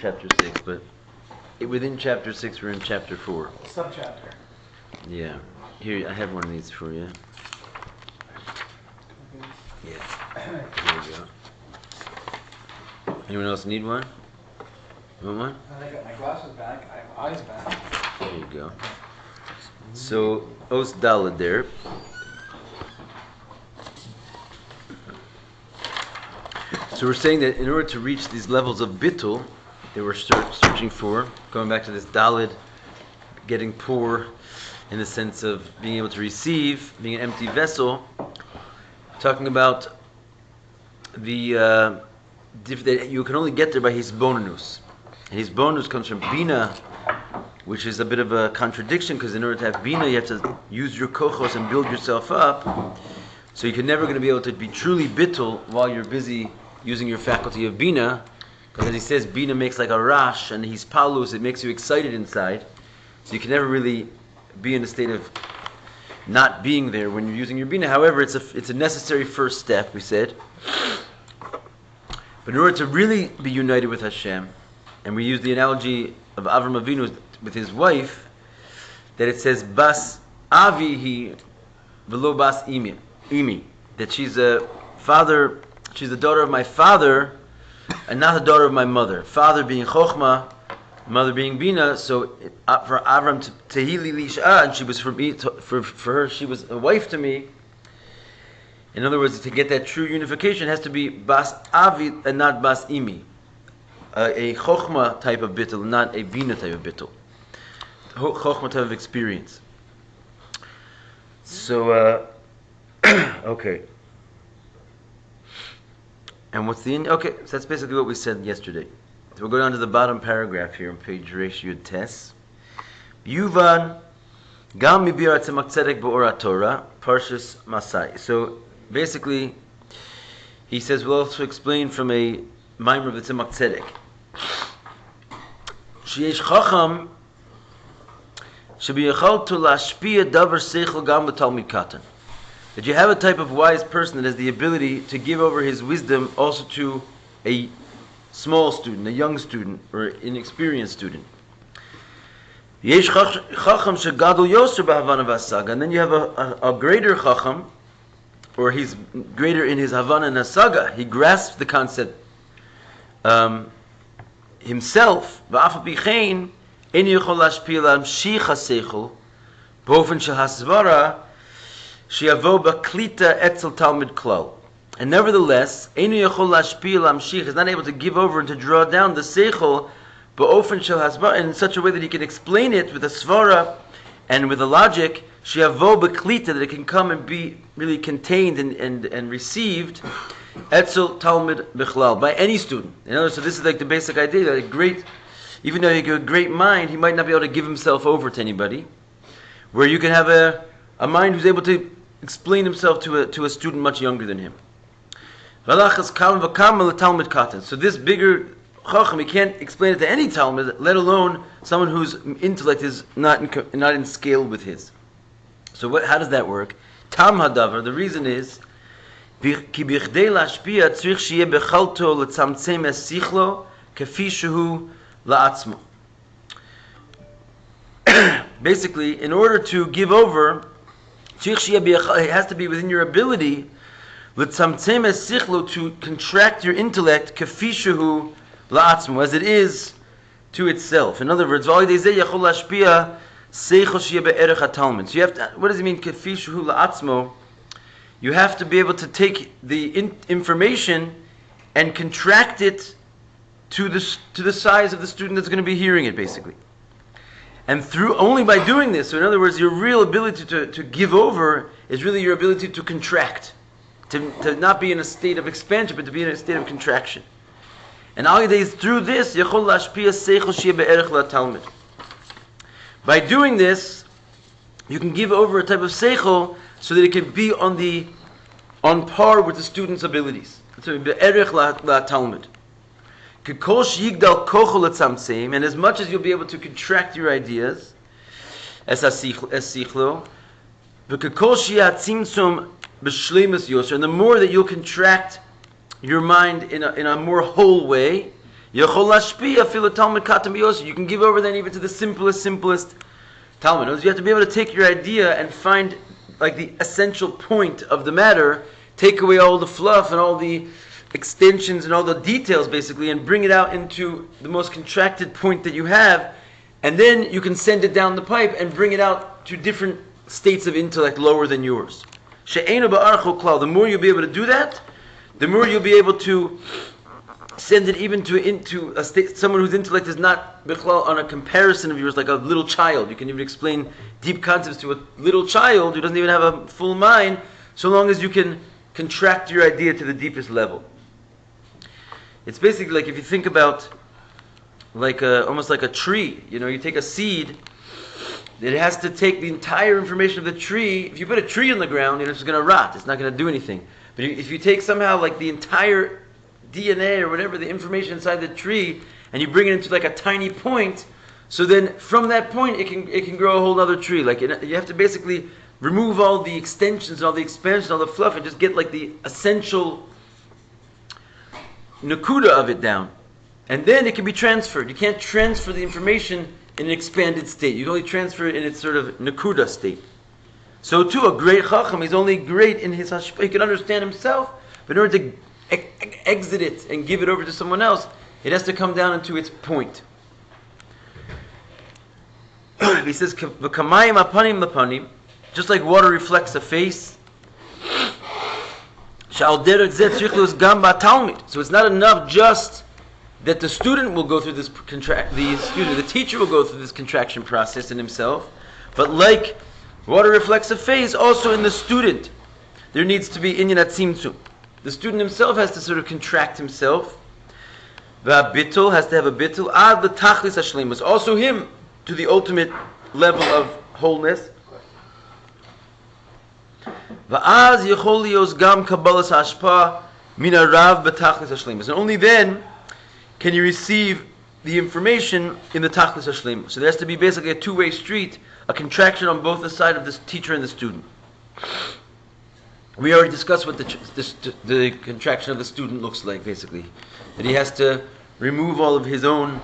chapter 6, but within chapter 6 we're in chapter 4. Subchapter. Yeah. Here, I have one of these for you. Yeah. Here we go. Anyone else need one? You want one? I got my glasses back. I have eyes back. There you go. So, Os Daled there. So we're saying that in order to reach these levels of bitul that we're searching for, going back to this Daled, getting poor in the sense of being able to receive, being an empty vessel, talking about that you can only get there by his bonus. And his bonus comes from bina, which is a bit of a contradiction, because in order to have bina, you have to use your kochos and build yourself up. So you're never going to be able to be truly bitul while you're busy using your faculty of bina, because as he says, bina makes like a rosh, and he's palus, it makes you excited inside. So you can never really be in a state of not being there when you're using your bina. However, it's a necessary first step, we said. But in order to really be united with Hashem, and we use the analogy of Avram Avinu with his wife, that it says Bas Avihi v'lo Bas Imi, that she's a daughter of my father, and not the daughter of my mother. Father being Chochma, mother being Bina. So for Avram Tehili Lisha, and she was for her, she was a wife to me. In other words, to get that true unification, it has to be Bas Avi and not Bas Imi. A Chochma type of bitul, not a Bina type of bitul. Chochma type of experience. So, okay. And what's the end? Okay, so that's basically what we said yesterday. So we'll go down to the bottom paragraph here on page Resh Yud Tes. Yuvan Gam Mibir Tzemach Tzedek B'Ora Torah Parshas Masai. So basically, he says we'll also explain from a Maimer of the Tzemach Tzedek. Sheyesh Chacham Shebiyachal to Lashpia Davar Seichel Gam B'Talmid Katan. That you have a type of wise person that has the ability to give over his wisdom also to a small student, a young student, or inexperienced student. Yesh Chacham Shegadol Yoser B'Havana V'Asaga. And then you have a greater Chacham, or he's greater in his Havana and Asaga. He grasps the concept himself. V'Afa B'Chein En Yochol Lashpia L'Amshich HaSeichel B'Ofen Shel HaSvara Shiavo B'Klita Etzel Talmid Klal. And nevertheless, Einu Yachol Lashpia L'Amshich is not able to give over and to draw down the Seichel B'Ofen Shel HaSvara in such a way that he can explain it with a svara and with a logic, Shiavo B'Klita, that it can come and be really contained and received Etzel Talmid B'Chlal, by any student. In other words, so this is like the basic idea that even though you have a great mind, he might not be able to give himself over to anybody. Where you can have a mind who's able to explain himself to a student much younger than him. So this bigger Chacham, he can't explain it to any Talmud, let alone someone whose intellect is not in scale with his. So how does that work? Tam Hadavar, the reason is Ki bichdei lashpia tzrich sheyeh bechalto letzamtzem es sichlo kefi shehu la'atzmo. Basically, in order to give over, it has to be within your ability letzamtzem es sichlo, to contract your intellect kefi shehu la'atzmo, as it is to itself. In other words, all these yachol lashpia seichel sheyeh be'erech hatalmid. So you have to. What does it mean kefi shehu la'atzmo? You have to be able to take the information and contract it to the size of the student that's going to be hearing it, basically. And only by doing this, so in other words, your real ability to give over is really your ability to contract, to not be in a state of expansion, but to be in a state of contraction. And all days through this, by doing this, you can give over a type of seichel so that it can be on par with the student's abilities. So be'erech la'talmud. And as much as you'll be able to contract your ideas, and the more that you'll contract your mind in a more whole way, Yechol lashpia filo talmud katan biyos. You can give over then even to the simplest talmud. You have to be able to take your idea and find like the essential point of the matter, take away all the fluff and all the extensions and all the details basically, and bring it out into the most contracted point that you have, and then you can send it down the pipe and bring it out to different states of intellect lower than yours. She'einu ba'archo klal. The more you'll be able to do that, the more you'll be able to send it even into a state, someone whose intellect is not bichlal on a comparison of yours, like a little child. You can even explain deep concepts to a little child who doesn't even have a full mind, so long as you can contract your idea to the deepest level. It's basically like if you think about almost like a tree. You take a seed. It has to take the entire information of the tree. If you put a tree in the ground, it's going to rot. It's not going to do anything. But if you take somehow like the entire DNA or whatever, the information inside the tree, and you bring it into like a tiny point, so then from that point it can grow a whole other tree. Like you have to basically remove all the extensions, all the expansion, all the fluff, and just get like the essential nakuda of it down. And then it can be transferred. You can't transfer the information in an expanded state. You can only transfer it in its sort of nakuda state. So too, a great chacham is only great in his hashpah. He can understand himself, but in order to exit it and give it over to someone else, it has to come down into its point. He says, "V'kamayim apanim lapanim," just like water reflects a face. Sha'al derech zeh tzrich lios gam ba'talmid. So it's not enough just that the student will go through this the teacher will go through this contraction process in himself, but like water reflects a face, also in the student, there needs to be inyan atzimtzum. The student himself has to sort of contract himself. The bitul has to have a bitul. Ad the tachlis hashleimus, also him to the ultimate level of wholeness. Va'az yechol lios gam kabbalas hashpa min harav b'tachlis hashleimus, and only then can you receive the information in the tachlis hashleimus. So there has to be basically a two-way street, a contraction on both the side of the teacher and the student. We already discussed what the contraction of the student looks like, basically. That he has to remove all of his own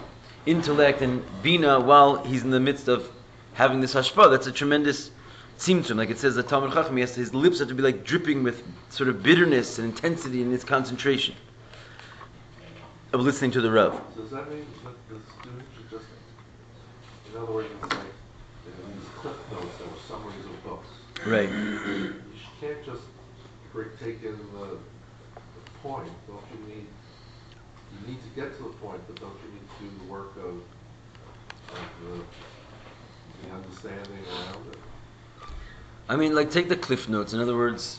intellect and bina while he's in the midst of having this hashpah. That's a tremendous tzimtzum. Like it says, the Talmud Chacham, his lips have to be like dripping with sort of bitterness and intensity in its concentration of listening to the Rav. So does that mean that the student should just, in other words, it's like these cliff notes that were summaries of books. Right. You can't just take in the point. Don't you need to get to the point, but don't you need to do the work of the understanding around it? I mean, like take the cliff notes. In other words,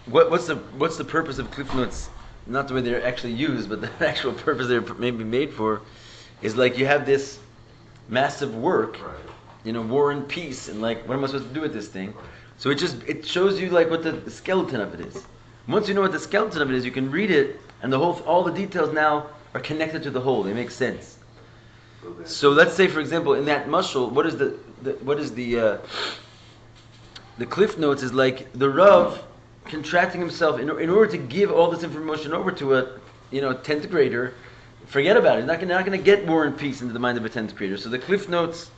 what's the purpose of cliff notes? Not the way they're actually used, but the actual purpose they're maybe made for is like you have this massive work, right. War and Peace, and like what am I supposed to do with this thing? Right. So it shows you like what the skeleton of it is. Once you know what the skeleton of it is, you can read it, and all the details now are connected to the whole. They make sense. So let's say, for example, in that mashal, what is the cliff notes is like the Rav contracting himself in order to give all this information over to a 10th grader. Forget about it. He's not going to get War and Peace into the mind of a 10th grader. So the cliff notes,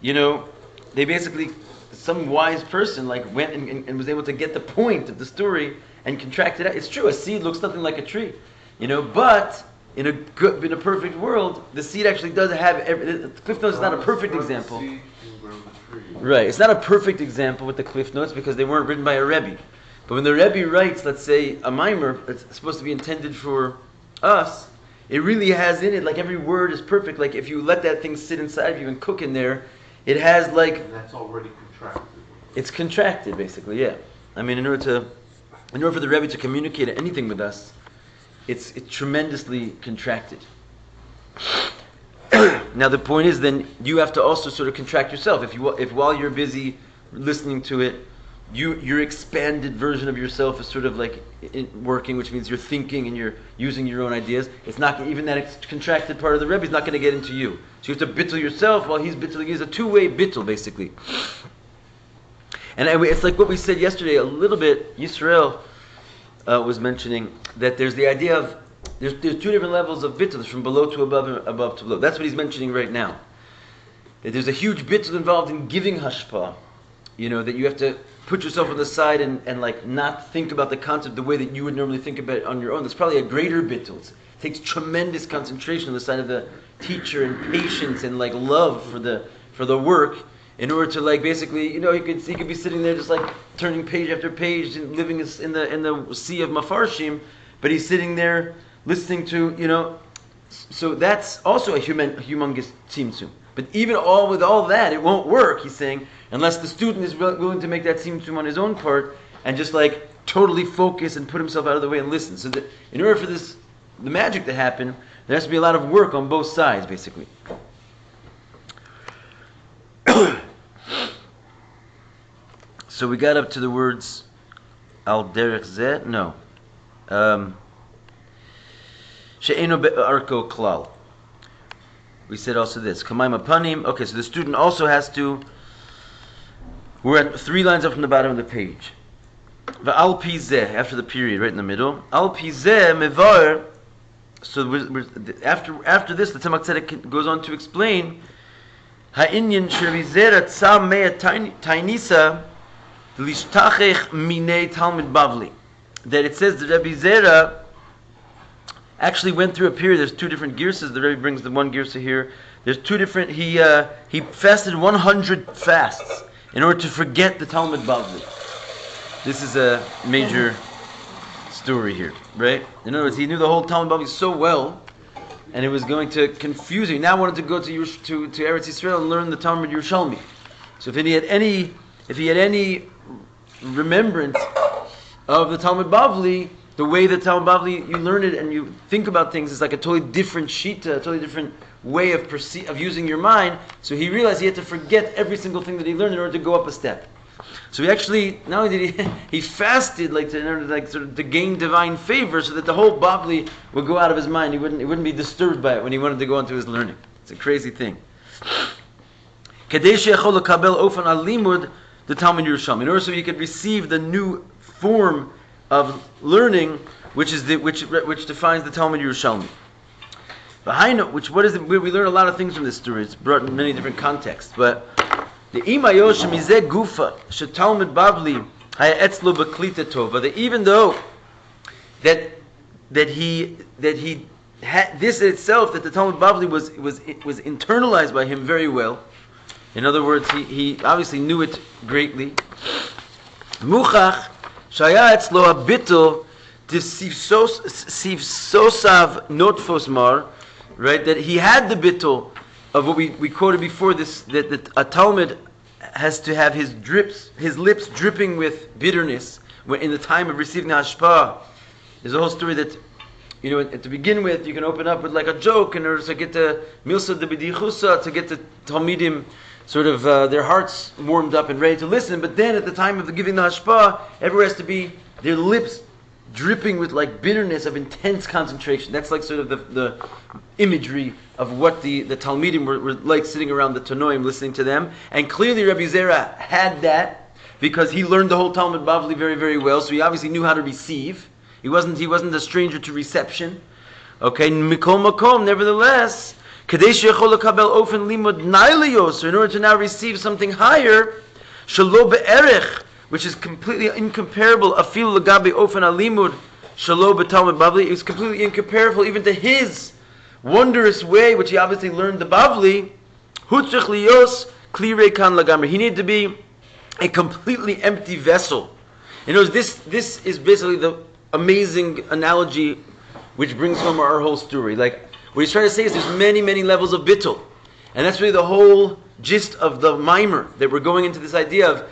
they basically, some wise person went and was able to get the point of the story and contract it out. It's true, a seed looks nothing like a tree, but in a perfect world, the seed actually does have the cliff notes is not a perfect example. Right, it's not a perfect example with the cliff notes because they weren't written by a Rabbi. But when the Rabbi writes, let's say, a mimer that's supposed to be intended for us, it really has in it, like every word is perfect. Like if you let that thing sit inside of you and cook in there, it has like... And that's already contracted. It's contracted, basically, yeah. I mean, in order for the Rebbe to communicate anything with us, it's tremendously contracted. Now the point is, then you have to also sort of contract yourself. If while you're busy listening to it, your expanded version of yourself is sort of like working, which means you're thinking and you're using your own ideas. It's not even that contracted part of the Rebbe is not going to get into you. So you have to bittul yourself while he's bittling. It's a two-way bittul, basically. And it's like what we said yesterday a little bit. Yisrael was mentioning that there's the idea of there's two different levels of bitul, from below to above and above to below. That's what he's mentioning right now. That there's a huge bitul involved in giving hashpah. That you have to put yourself on the side and like not think about the concept the way that you would normally think about it on your own. That's probably a greater bitul. It takes tremendous concentration on the side of the teacher and patience and like love for the work in order to like basically, he could be sitting there just like turning page after page and living in the sea of mafarshim, but he's sitting there listening to, so that's also a humongous tzimtzum. But even with all that, it won't work, he's saying, unless the student is willing to make that tzimtzum on his own part and just like totally focus and put himself out of the way and listen. So that in order for the magic to happen, there has to be a lot of work on both sides, basically. So we got up to the words al derech zeh, no. She'eno be'arko klal. We said also this. Kamayim apanim. Okay, so the student also has to. We're at 3 lines up from the bottom of the page. Va'al pi zeh, after the period, right in the middle. Al pi zeh mevar. So after this, the Tzemach Tzedek goes on to explain ha'inyan she'Rabbi Zera tzam mea tainisa lishtachech minei Talmud Bavli. That it says that Rabbi Zera actually went through a period. There's 2 different girsas. The Rabbi brings the one girsa here. There's 2 different. He fasted 100 fasts in order to forget the Talmud Bavli. This is a major story here, right? In other words, he knew the whole Talmud Bavli so well, and it was going to confuse him. He now wanted to go to Eretz Yisrael and learn the Talmud Yerushalmi. So if he had any remembrance of the Talmud Bavli, the way the Talmud Bavli, you learn it and you think about things is like a totally different shita, a totally different way of using your mind. So he realized he had to forget every single thing that he learned in order to go up a step. So he actually, not only did he fasted in order to sort of to gain divine favor, so that the whole Bavli would go out of his mind. He wouldn't be disturbed by it when he wanted to go into his learning. It's a crazy thing. Kadesh yachol lekabel ofan alimud the Talmud Yerushalmi, in order so he could receive the new form of learning, which defines the Talmud Yerushalmi. We learn a lot of things from this story. It's brought in many different contexts, but the imayosh mizeh gufa shetalmud bavli hayetzlo beklita tova. That even though that he had this in itself, that the Talmud Bavli was internalized by him very well. In other words, he obviously knew it greatly. Muchach shaya etzlo habitul sivsosav notfos mar, right? That he had the bitul of what we quoted before, this that a Talmud has to have his lips dripping with bitterness when in the time of receiving hashpah. There's a whole story that, to begin with, you can open up with like a joke in order to get the milsa de b'dichusa, to get the talmidim sort of their hearts warmed up and ready to listen. But then at the time of giving the hashpah, everywhere has to be their lips dripping with like bitterness of intense concentration. That's like sort of the imagery of what the talmidim were like sitting around the Tanoim listening to them. And clearly Rabbi Zera had that because he learned the whole Talmud Bavli very, very well. So he obviously knew how to receive. He wasn't a stranger to reception. Okay, mikol makom, nevertheless, kadesh yechol lekabel ofen limud nailiyos, in order to now receive something higher, shelo be'erech, which is completely incomparable, afil legabe ofen alimud, shelo be'talmud bavli, it's completely incomparable even to his wondrous way, which he obviously learned the Bavli. Hutzich liyos kli rekan lagamri. He needed to be a completely empty vessel. In other words, this is basically the amazing analogy which brings home our whole story. Like, what he's trying to say is there's many, many levels of bitul. And that's really the whole gist of the mimer, that we're going into this idea of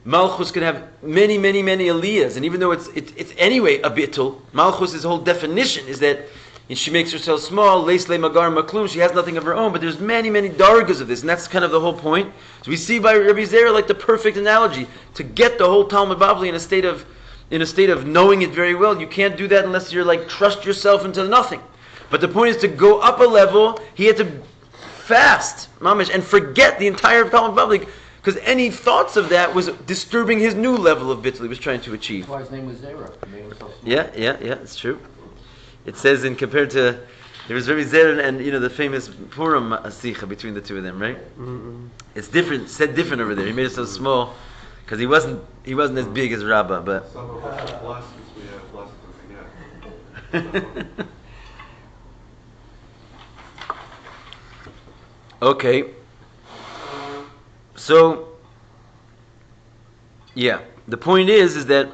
Malchus can have many, many, many aliyahs. And even though it's anyway a bitul, Malchus' whole definition is that she makes herself small, leis le magar maklum, she has nothing of her own, but there's many, many dargas of this, and that's kind of the whole point. So we see by Rabbi Zera like the perfect analogy, to get the whole Talmud Bavli in a state of knowing it very well. You can't do that unless you're like trust yourself into nothing. But the point is to go up a level. He had to fast, mamish, and forget the entire Talmud Bavli, because any thoughts of that was disturbing his new level of bittul he was trying to achieve. That's why his name was Zera. He made himself small. Yeah, it's true. It says compared to, there was Rabbi Zer and the famous Purim Asicha between the two of them, right? Mm-mm. It's different, said different over there. He made it so small because he wasn't as big as Rabbah, but. Some of us are blessed because we have blessed to forget. Okay. So, yeah, the point is that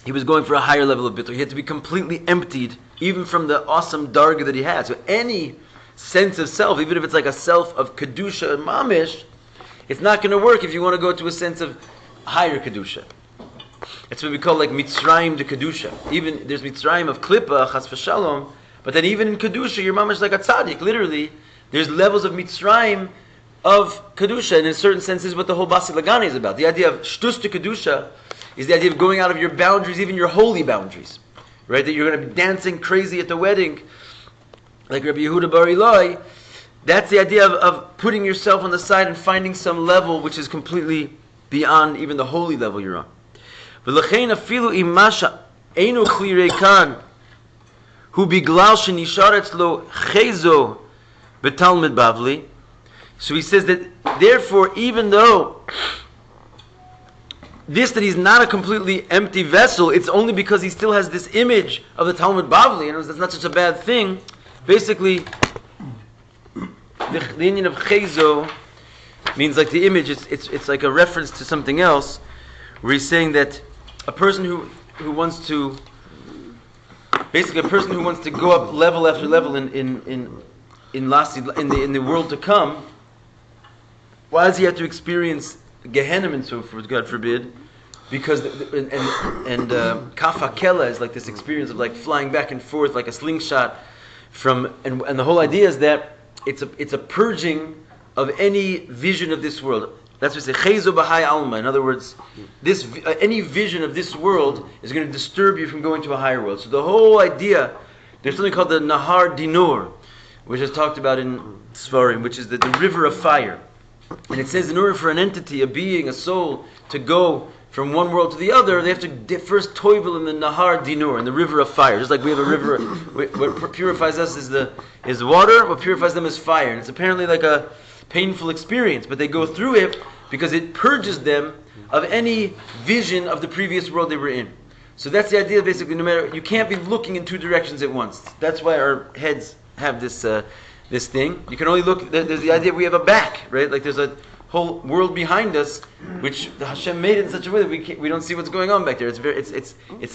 he was going for a higher level of bitul. He had to be completely emptied, even from the awesome darga that he had. So any sense of self, even if it's like a self of kedusha and mamish, it's not going to work if you want to go to a sense of higher kedusha. It's what we call like mitzrayim de kedusha. Even there's mitzrayim of klippa, chas v'shalom, but then even in kedusha, your mamish is like a tzaddik. Literally, there's levels of mitzrayim of kedusha, and in a certain sense is what the whole Basi Lagani is about. The idea of shtus to kedusha is the idea of going out of your boundaries, even your holy boundaries, right? That you're going to be dancing crazy at the wedding, like Rabbi Yehuda Bar Ilai. That's the idea of putting yourself on the side and finding some level which is completely beyond even the holy level you're on. V'lechein afilu imasha einu chlirei kan hu biglal shenishar etzlo chezo b'talmud bavli. So he says that therefore, even though that he's not a completely empty vessel, it's only because he still has this image of the Talmud Bavli, and that's not such a bad thing. Basically, the union of chezo means like the image. It's like a reference to something else, where he's saying that a person who wants to, basically a person who wants to go up level after level in the world to come, why does he have to experience Gehenna and so forth, God forbid? Because Kafa Kela is like this experience of like flying back and forth like a slingshot and the whole idea is that it's a purging of any vision of this world. That's what we say, Chezo Bahai Alma. In other words, any vision of this world is going to disturb you from going to a higher world. So the whole idea, there's something called the Nahar Dinur, which is talked about in Sfarim, which is the river of fire. And it says in order for an entity, a being, a soul, to go from one world to the other, they have to first toivel in the Nahar Dinur, in the river of fire. Just like we have a river, what purifies us is water, what purifies them is fire. And it's apparently like a painful experience, but they go through it because it purges them of any vision of the previous world they were in. So that's the idea, basically, no matter, you can't be looking in two directions at once. That's why our heads have this thing. You can only look, there's the idea we have a back, right? Like there's a whole world behind us, which the Hashem made it in such a way that we don't see what's going on back there. It's a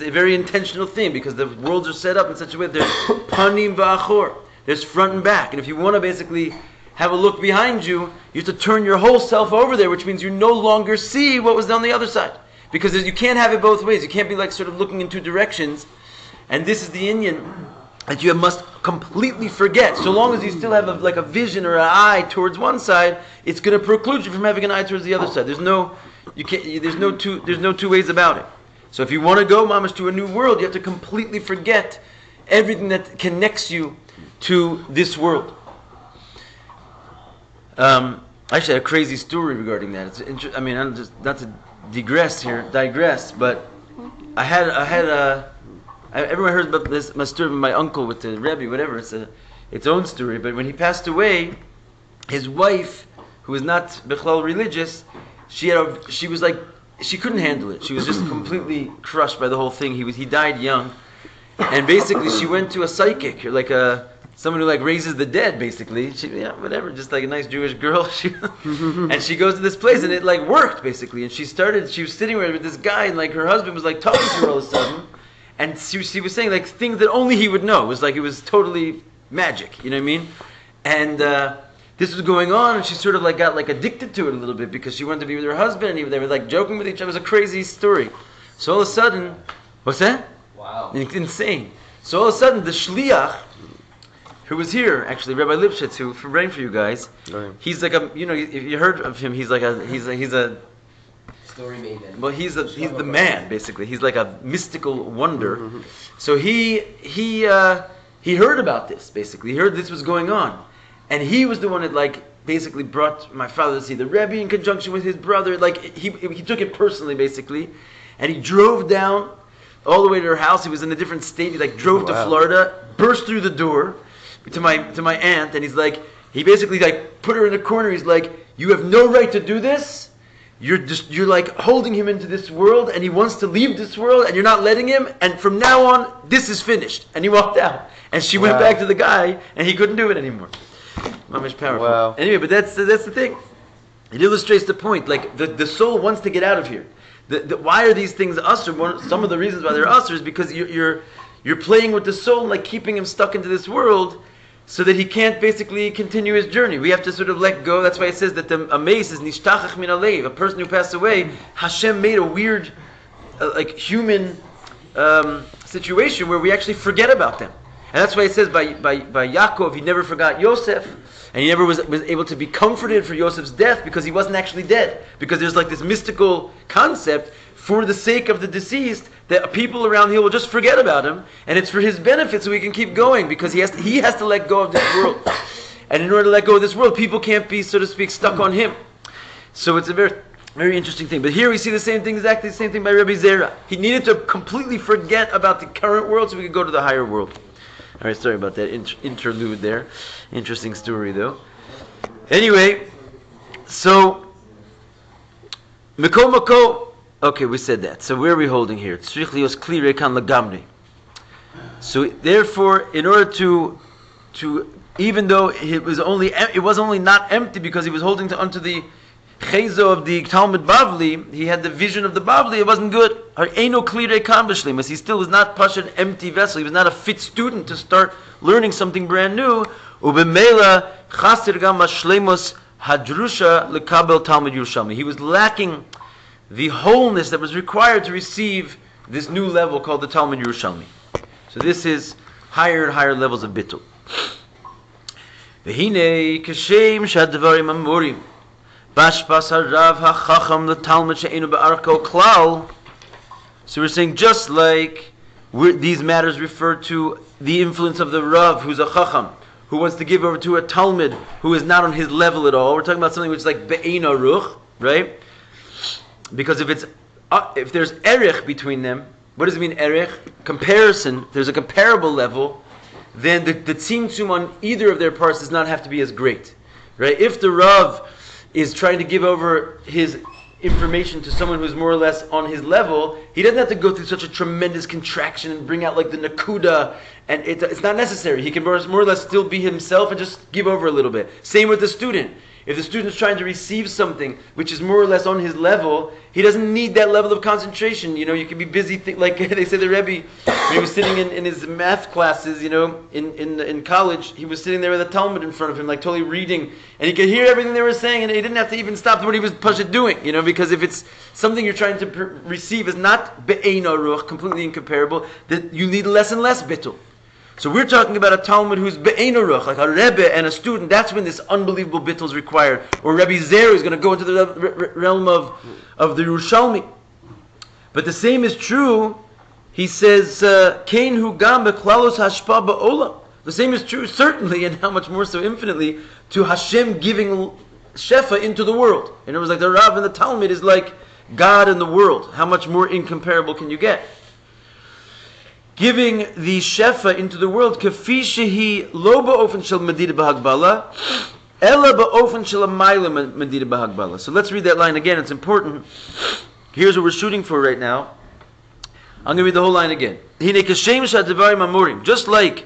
very intentional thing because the worlds are set up in such a way that there's panim v'achor, there's front and back. And if you want to basically have a look behind you, you have to turn your whole self over there, which means you no longer see what was on the other side. Because you can't have it both ways. You can't be like sort of looking in two directions. And this is the Indian that you must completely forget. So long as you still have a vision or an eye towards one side, it's going to preclude you from having an eye towards the other side. There's no two ways about it. So if you want to go, mamash, to a new world, you have to completely forget everything that connects you to this world. I actually had a crazy story regarding that. I'm just not to digress, but everyone heard about this, my story with my uncle with the Rabbi, whatever. It's its own story. But when he passed away, his wife, who was not bichlal religious, she couldn't handle it. She was just completely crushed by the whole thing. He died young, and basically she went to a psychic, like someone who raises the dead. Basically, whatever, just like a nice Jewish girl. And she goes to this place, and it worked basically. And she was sitting with this guy, and her husband was talking to her all of a sudden. And she was saying things that only he would know. It was totally magic, you know what I mean? And this was going on, and she sort of got addicted to it a little bit because she wanted to be with her husband, and they were joking with each other. It was a crazy story. So all of a sudden, what's that? Wow. Insane. So all of a sudden, the shliach, who was here, actually, Rabbi Lipschitz, who ran for you guys, he's if you heard of him, he's a story maven. Well, he's the man, basically. He's like a mystical wonder. Mm-hmm. So he heard about this, basically. He heard this was going on. And he was the one that basically brought my father to see the Rabbi in conjunction with his brother. He took it personally, basically. And he drove down all the way to her house. He was in a different state. He like drove to Florida, burst through the door to my aunt, and he basically like put her in a corner. He's like, you have no right to do this. You're like holding him into this world, and he wants to leave this world, and you're not letting him. And from now on, this is finished. And he walked out, and she went back to the guy, and he couldn't do it anymore. Mamish powerful. Wow. Anyway, but that's the thing. It illustrates the point. Like the soul wants to get out of here. Why are these things usher? Some of the reasons why they're usher is because you're playing with the soul, like keeping him stuck into this world, so that he can't basically continue his journey. We have to sort of let go. That's why it says that the amaze is nishtachach min alev. A person who passed away, Hashem made a weird, like human situation where we actually forget about them. And that's why it says by Yaakov, he never forgot Yosef, and he never was able to be comforted for Yosef's death because he wasn't actually dead. Because there's like this mystical concept, for the sake of the deceased, that people around here will just forget about him, and it's for his benefit so he can keep going, because he has to let go of this world. And in order to let go of this world, people can't be, so to speak, stuck on him. So it's a very, very interesting thing. But here we see the same thing, exactly the same thing by Rabbi Zera. He needed to completely forget about the current world so we could go to the higher world. All right, sorry about that interlude there. Interesting story, though. Anyway, so Miko Mako. Okay, we said that. So where are we holding here? So therefore, in order to even though it was only not empty because he was holding onto the chezo of the Talmud Bavli, he had the vision of the Bavli. It wasn't good. He still was not an empty vessel. He was not a fit student to start learning something brand new. Ubemela chasir gam shleimos hadrusha lekabel Talmud Yerushalmi. He was lacking the wholeness that was required to receive this new level called the Talmud Yerushalmi. So this is higher and higher levels of bitul. V'hinei kashem shadvarim amurim bashbas harav hachacham letalmud she'enu be'arko klal. So we're saying just like these matters refer to the influence of the Rav, who's a chacham, who wants to give over to a Talmud who is not on his level at all. We're talking about something which is like be'ein aruch, right? Because if there's erech between them, what does it mean erech? Comparison. There's a comparable level, then the tzimtzum on either of their parts does not have to be as great, right? If the Rav is trying to give over his information to someone who's more or less on his level, he doesn't have to go through such a tremendous contraction and bring out like the nakuda, and it's not necessary. He can more or less still be himself and just give over a little bit. Same with the student. If the student's trying to receive something which is more or less on his level, he doesn't need that level of concentration. You know, you can be busy, like they say the Rabbi, when he was sitting in his math classes, you know, in college, he was sitting there with a Talmud in front of him, like totally reading, and he could hear everything they were saying, and he didn't have to even stop what he was doing, you know, because if it's something you're trying to receive is not be'ein aruch, completely incomparable, that you need less and less bitul. So we're talking about a Talmud who's be'ein aruch, like a Rebbe and a student. That's when this unbelievable bitul is required. Or Rabbi Zera is going to go into the realm of the Yerushalmi. But the same is true, he says, Kain hu gam beklalos hashpa ba'olam. The same is true, certainly, and how much more so infinitely, to Hashem giving shefa into the world. In other words, like the Rav and the Talmud is like God in the world. How much more incomparable can you get? Giving the shefa into the world, kafi shehi lo ba'ofen shel medida b'hagbala, ela ba'ofen shel amayla medida b'hagbala. So let's read that line again. It's important. Here's what we're shooting for right now. I'm going to read the whole line again. Hine kashem shadvarim amurim. Just like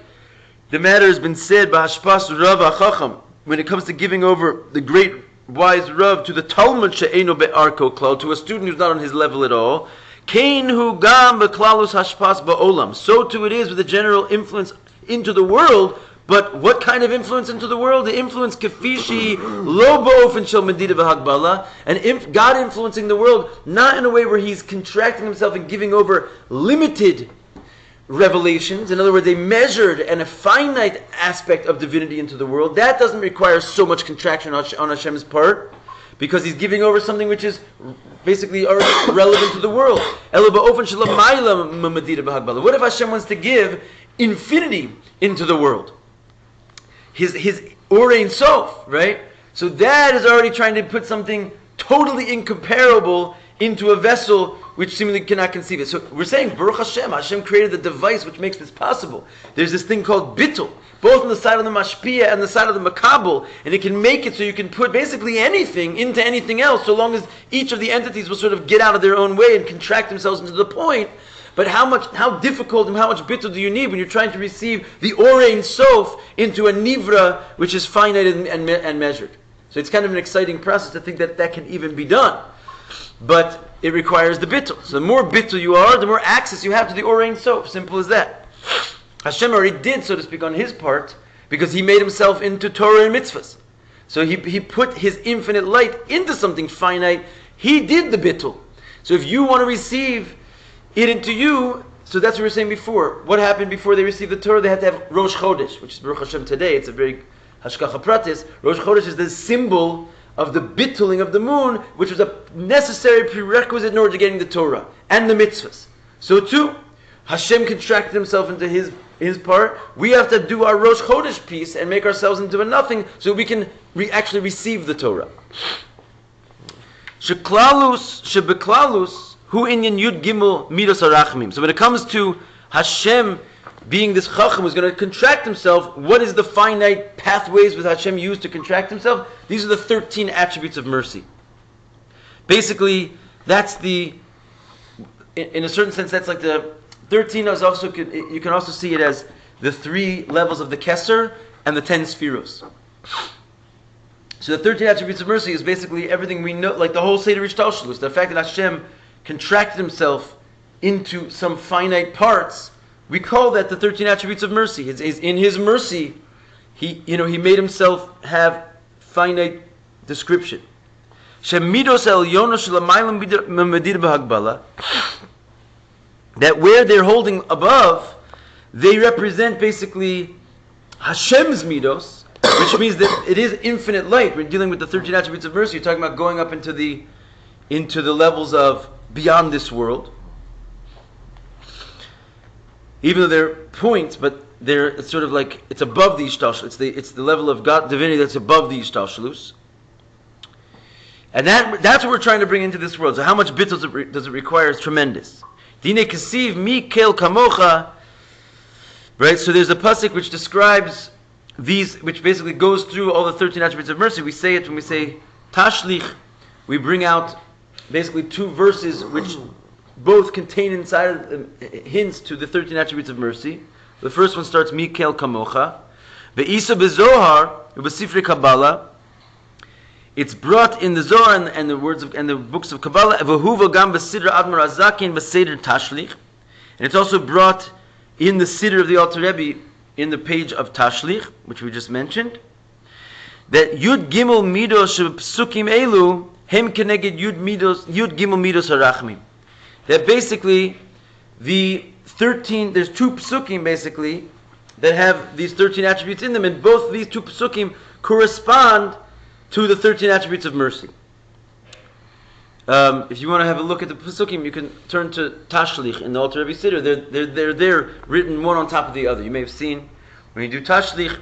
the matter has been said by Hashpas Rav HaChacham, when it comes to giving over the great wise Rav to the Talmud she'eno be'arko klal, to a student who's not on his level at all. Kain hu gam beklalos hashpas ba'olam. So too it is with the general influence into the world. But what kind of influence into the world? The influence kafishi lo ba'ofen shel medida v'hagbala, and God influencing the world not in a way where He's contracting Himself and giving over limited revelations. In other words, a measured and a finite aspect of divinity into the world. That doesn't require so much contraction on Hashem's part, because He's giving over something which is basically already relevant to the world. What if Hashem wants to give infinity into the world? His Or Ein Sof, right? So that is already trying to put something totally incomparable into a vessel which seemingly cannot conceive it. So we're saying, Baruch Hashem, Hashem created the device which makes this possible. There's this thing called bitul, both on the side of the mashpia and the side of the makabel, and it can make it so you can put basically anything into anything else, so long as each of the entities will sort of get out of their own way and contract themselves into the point. But how difficult and how much bitul do you need when you're trying to receive the Orein Sof into a nivra which is finite and measured? So it's kind of an exciting process to think that that can even be done. But it requires the bitul. So the more bitul you are, the more access you have to the Orein Sof. Simple as that. Hashem already did, so to speak, on his part, because he made himself into Torah and mitzvahs. So he put his infinite light into something finite. He did the bitul. So if you want to receive it into you, so that's what we were saying before. What happened before they received the Torah? They had to have rosh chodesh, which is Baruch Hashem today. It's a very hashkacha pratis. Rosh chodesh is the symbol of the bituling of the moon, which was a necessary prerequisite in order to getting the Torah and the mitzvahs. So too, Hashem contracted himself into his part. We have to do our rosh chodesh piece and make ourselves into a nothing, so we can actually receive the Torah. Shebeklalus. Hu inyan yud gimel midos harachmim. So when it comes to Hashem being this chacham who's going to contract himself, what is the finite pathways with Hashem used to contract himself? These are the 13 attributes of mercy. Basically, that's in a certain sense, that's like the 13 is also, you can also see it as the 3 levels of the Keser and the 10 spheros. So the 13 attributes of mercy is basically everything we know, like the whole Seder Ishtalshalus, the fact that Hashem contracted himself into some finite parts. We call that the 13 attributes of mercy. In his mercy, he made himself have finite description. That where they're holding above, they represent basically Hashem's midos, which means that it is infinite light. We're dealing with the 13 attributes of mercy. You're talking about going up into the levels of beyond this world, even though they're points, but it's sort of like it's above the ishtalshalus. It's the level of God divinity that's above the ishtalshalus, and that's what we're trying to bring into this world. So how much bitul does it require is tremendous. Dine kasiv mi kel kamocha. Right. So there's a pasuk which describes these, which basically goes through all the 13 attributes of mercy. We say it when we say tashlich. We bring out basically 2 verses which both contain inside hints to the 13 attributes of mercy. The first one starts Mikel Kamocha. Ve'isa bezohar u'besifrei Kabbalah. It's brought in the Zohar and the words and the books of Kabbalah. V'huva gam b'sidra Admor Azakin b'seder Tashlich. And it's also brought in the Siddur of the Alter Rebbe in the page of Tashlich, which we just mentioned. That Yud Gimel Midos Psukim Elu Hem Keneged Yud Gimel Midos Harachmim. That basically there's 2 psukim basically that have these 13 attributes in them, and both these 2 psukim correspond to the 13 attributes of mercy. If you want to have a look at the psukim, you can turn to Tashlich in the Alter Rebbe Siddur. They're written one on top of the other. You may have seen when you do Tashlich,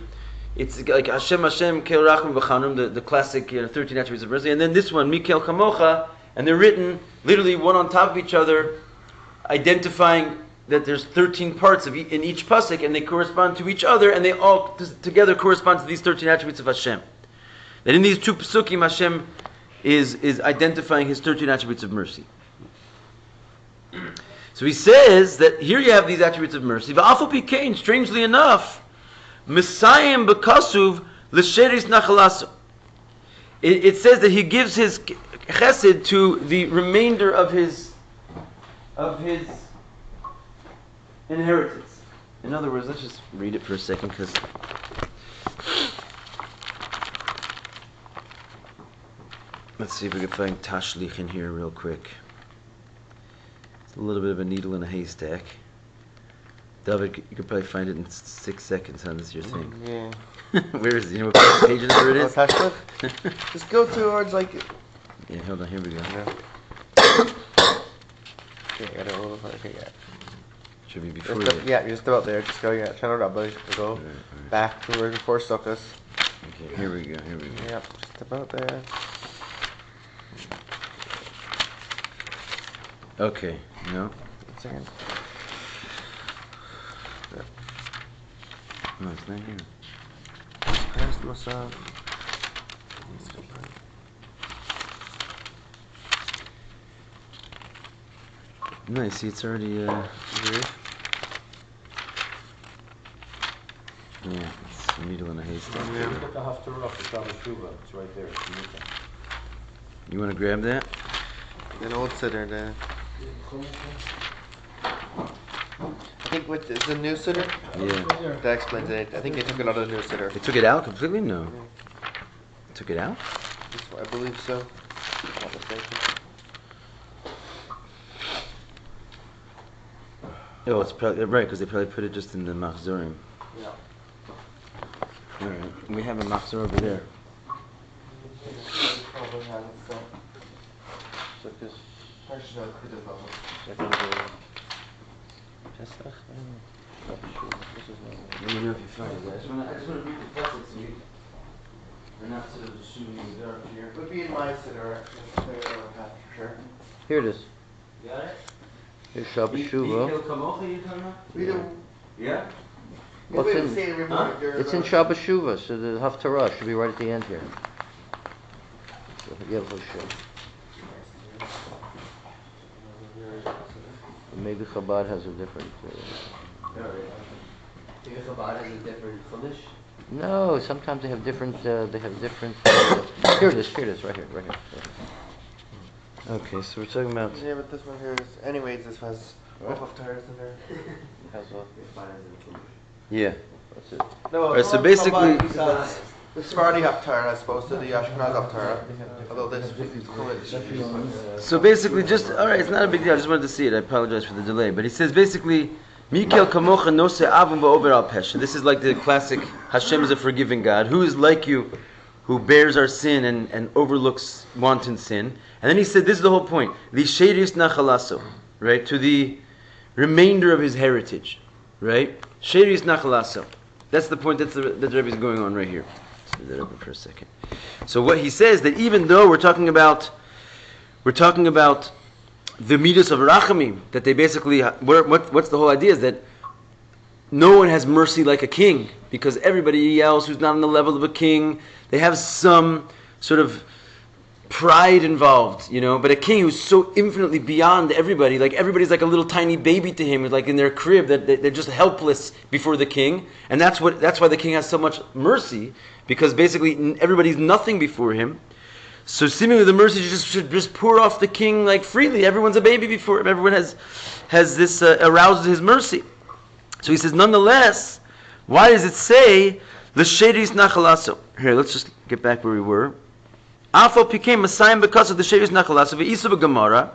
it's like Hashem Kel Rachum V'Chanum, the classic 13 attributes of mercy, and then this one Mikel Kamocha, and they're written literally one on top of each other, identifying that there's 13 parts in each pasuk, and they correspond to each other, and they all together correspond to these 13 attributes of Hashem. That in these 2 pasukim, Hashem is identifying his 13 attributes of mercy. So he says that here you have these attributes of mercy. V'afal pi kein, strangely enough, Messiah b'kasuv l'sheris nachalasu. It says that he gives his chesed to the remainder of his inheritance. In other words, let's just read it for a second, because let's see if we can find Tashlich in here real quick. It's a little bit of a needle in a haystack. David, you could probably find it in 6 seconds, huh? This is your thing. Yeah. Where is it? You know what page number it is? Just go towards like... Yeah, hold on, here we go. Yeah. Okay, I got it a little far. Okay, yeah. Should be before yeah, you're just about there. Just go, yeah, channel Rabbi. Go back to where before sukkahs. Okay, here we go. Yep, just about there. Okay, no. 1 second. No, it's not here. Past myself. No, you see, it's already, Here. yeah, it's a needle in a haystack. Yeah. Look at the Haftarah for Shabbos Shuvah. It's right there. It's in the- You want to grab that? An old sitter there. I think what is the new sitter? Yeah. That explains it. I think they took it out of the new sitter. They took it out completely? No. Took it out? I believe so. If I'm not mistaken. Oh, it's probably right because they probably put it just in the machzorim. Yeah. All right, we have a machzor over there. Probably has it still. So this Pesach could have Pesach? Let me know if you find it. I just want to read the text this week. And not to shoot me in the dark here. It would be in my sitter actually. For sure. Here it is. You got it? Here's Shabbos Shuvah. We do. Yeah? What's It's in? in, say, remember, there's It's in Shabbos Shuvah, so the Haftarah should be right at the end here. So, yeah, for sure. Maybe Chabad has a different. Maybe Chabad has a different Chumash. No, sometimes they have different. Here it is, right here. Okay, so we're talking about. Yeah, but this one here is, anyways, this has both Haftarahs in there. Has what? Yeah. That's it. No, Alright, so basically. the Sephardi Haftarah as opposed to the Ashkenaz Haftarah, although this is So basically, just alright. It's not a big deal. I just wanted to see it. I apologize for the delay, but he says basically, Mikel kamocha nose avim ba'over al pesha. This is like the classic Hashem is a forgiving God. Who is like you, who bears our sin and overlooks wanton sin? And then he said, this is the whole point. The sheiris nachalaso, right? To the remainder of his heritage, right? Sheiris nachalaso. That's the point that the Rabbi is going on right here. Let's leave that open for a second. So what he says that even though we're talking about the midas of rachamim, that they basically what's the whole idea is that no one has mercy like a king, because everybody else who's not on the level of a king, they have some sort of pride involved, but a king who's so infinitely beyond everybody, like everybody's like a little tiny baby to him, like in their crib, that they're just helpless before the king, and that's why the king has so much mercy, because basically everybody's nothing before him. So seemingly the mercy should just pour off the king like freely. Everyone's a baby before him. Everyone has this arouses his mercy. So he says, nonetheless, why does it say l'sheiris nachalaso? Here, let's just get back where we were. Afal became Messiah because of the sheiris nachalaso v'isa Gemara.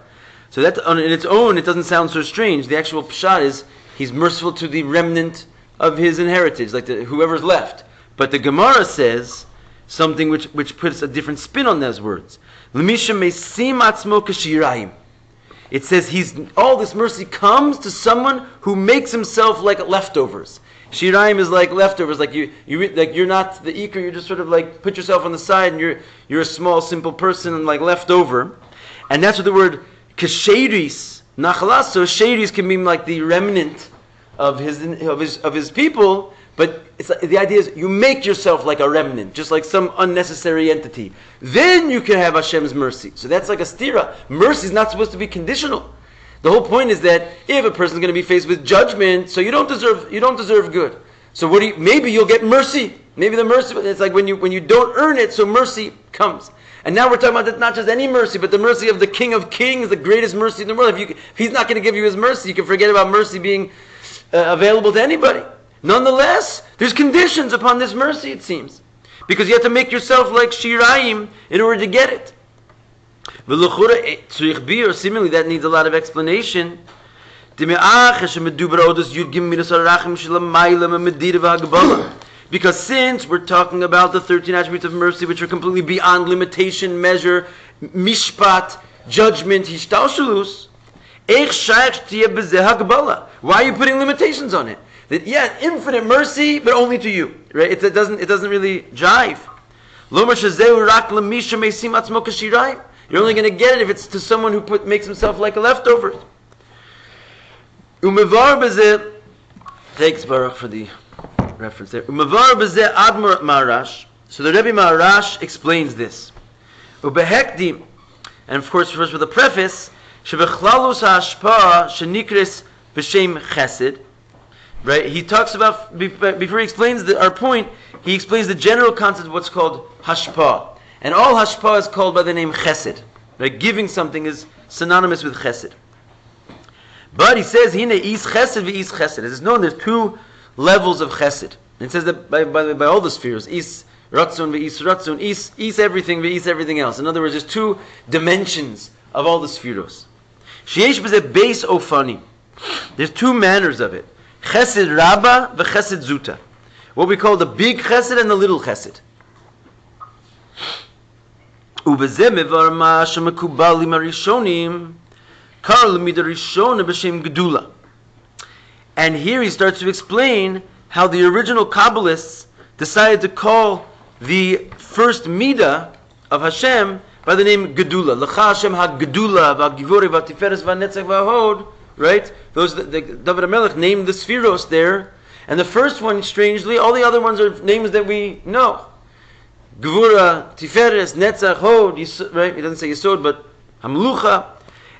So that on its own, it doesn't sound so strange. The actual pshat is he's merciful to the remnant of his inheritance, like whoever's left. But the Gemara says something which puts a different spin on those words. It says all this mercy comes to someone who makes himself like leftovers. Shirayim is like leftovers, like you're not the ikar, you're just sort of like put yourself on the side and you're a small, simple person and like leftover. And that's what the word kasheiris, nachalas, so sheiris can mean like the remnant of his people. But the idea is you make yourself like a remnant, just like some unnecessary entity. Then you can have Hashem's mercy. So that's like a stira. Mercy is not supposed to be conditional. The whole point is that if a person is going to be faced with judgment, so you don't deserve good. So maybe you'll get mercy. Maybe the mercy, it's like when you don't earn it, so mercy comes. And now we're talking about not just any mercy, but the mercy of the King of Kings, the greatest mercy in the world. If he's not going to give you his mercy, you can forget about mercy being available to anybody. Nonetheless, there's conditions upon this mercy, it seems. Because you have to make yourself like Shirayim in order to get it. Seemingly that needs a lot of explanation. Because since we're talking about the 13 attributes of mercy, which are completely beyond limitation, measure, mishpat, judgment, hishtalshalus, why are you putting limitations on it? That infinite mercy, but only to you, right? It doesn't really jive. You're only going to get it if it's to someone who makes himself like a leftover. Umevar b'zeh, thanks Baruch for the reference there. Umevar b'zeh Admor Marash. So the Rebbe Marash explains this. Ubehekdim, and of course first with a preface, shebechlalus ha'ashpa shenikres b'shem chesed. Right? He talks about, before he explains our point, he explains the general concept of what's called hashpa. And all hashpa is called by the name chesed. Right? Giving something is synonymous with chesed. But he says, Hine is chesed v'is chesed. As it's known, there's two levels of chesed. And it says that by all the spheres, is ratzon v'is ratzon, is everything v'is everything else. In other words, there's two dimensions of all the spheros. Sheyesh b'zeh beis ofani. There's two manners of it. Chesed Rabba v'chesed Zuta. What we call the big chesed and the little chesed. Ubezeh mevar ma shemekubal im harishonim kar l'mida rishona b'shem gadoola. And here he starts to explain how the original Kabbalists decided to call the first midah of Hashem by the name gadoola. L'cha Hashem ha-gadoola v'ha-givore v'ha-tiferes v'ha-netzach v'ha-hod. Right? Those the David HaMelech named the spheros there, and the first one, strangely, all the other ones are names that we know. Gevura, Tiferes, Netzach, Hod, right? He doesn't say Yesod, but Hamlucha.